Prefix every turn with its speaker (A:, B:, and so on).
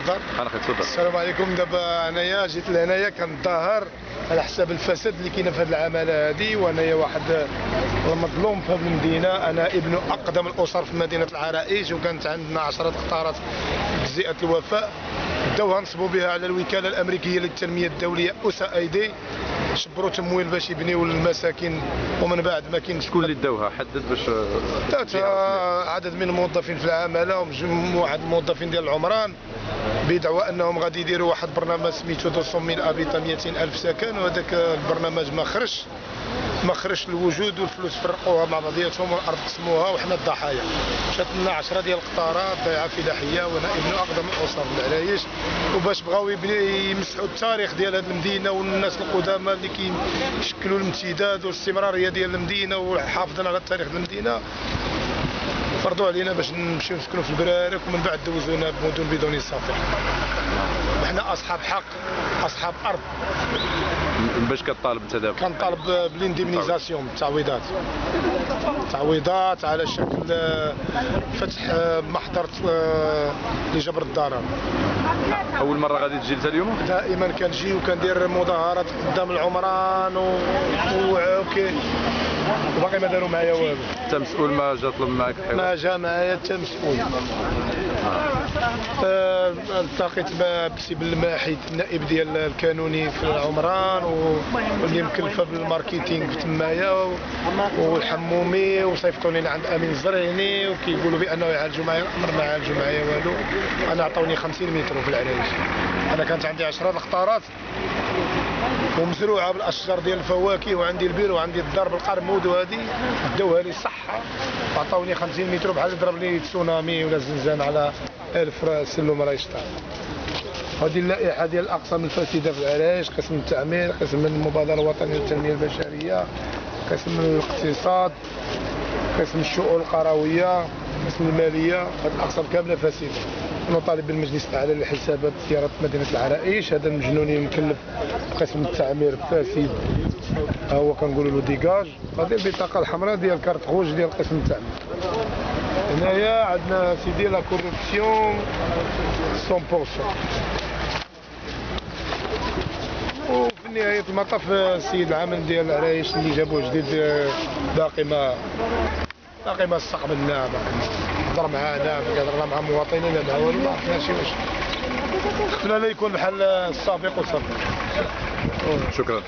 A: تفضل.
B: انا تفضل.
A: السلام عليكم. دابا انايا جيت لهنايا كنتظاهر على حساب الفساد اللي كاين في هذه العماله هذه، وانايا واحد المظلوم في هذه المدينه. انا ابن اقدم الاسر في مدينه العرائش، وكانت عندنا 10 قطارات بجزيئه الوفاء بداوها نصبوا بها على الوكاله الامريكيه للتنميه الدوليه USAID، شبروا تمويل باش يبنيوا المساكن، ومن بعد ما كاينش.
B: شكون اللي داوها حدد باش
A: عدد من الموظفين في العماله ومجموعه الموظفين ديال العمران، بدعوى انهم غادي يديروا واحد البرنامج سميتو 200,000 ابيطه 200,000 سكن، وهذاك البرنامج ما خرجش الوجود، والفلوس فرقوها مع بعضياتهم والارض قسموها وحنا الضحايا. مشات لنا 10 ديال القطارات ضيعه فلاحيه، وانا ابن اقدم الاسر في العرايش، وباش بغاو يمسحوا التاريخ ديال هذه المدينه والناس القدامى اللي كيشكلوا الامتداد والاستمراريه ديال المدينه وحافظين على التاريخ ديال المدينه، فرضوا علينا باش نمشيو نسكنوا في البرارك، ومن بعد دوزونا بمدن بدون سفر. وحنا اصحاب حق، اصحاب ارض.
B: باش كطالب انت دابا؟
A: كنطالب بالانديمنيزاسيون، تعويضات على شكل فتح محضر لجبر الضرر.
B: اول مره غادي تجي انت اليوم؟
A: دائما كنجي وكندير مظاهرات قدام العمران وكي، وباقي ما داروا معايا والو.
B: انت مسؤول ما جا طلب معك الحوار؟
A: ما جا معايا حتى مسؤول. التقيت بسي بالماحي النائب ديال الكانوني في العمران، واللي مكلفه بالماركتينغ تمايا، والحمومي، وصيفطوني عند امين الزريني وكيقولوا بانه يعالجوا معايا الامر، ما عالجوا معايا والو. انا عطاوني 50 متر في العرايش. انا كانت عندي 10 القطارات ومزروعه بالاشجار ديال الفواكه، وعندي البير وعندي الدار بالقرمود، وهذه داوها لي الصحه وعطاوني 50 متر بحال ضرب لي تسونامي ولا زلزال على 1000 سلم ريشتار. هذه اللائحه ديال الاقسام الفاسده في العرايش: قسم التعمير، قسم المبادره الوطنيه للتنميه البشريه، قسم الاقتصاد، قسم الشؤون القرويه، قسم الماليه. هذه الاقسام كامله فاسده. نطالب بالمجلس الاعلى للحسابات زياره مدينه العرائش. هذا المجنوني مكلف بقسم التعمير فاسد، هو كنقولوا له ديكاج. هذه البطاقه الحمراء ديال كارت روج ديال قسم التعمير. هنايا عندنا سيدي لا كوربسيون 100%. وفي نهايه المطاف السيد العامل ديال العرايش اللي جابوه جديد باقي ما استقبلناه، هضر معانا، كيهضر مع مواطنين، لا مع والو، ما عرفناش واش خفنا لا يكون بحال السابق وصافي.
B: شكرا.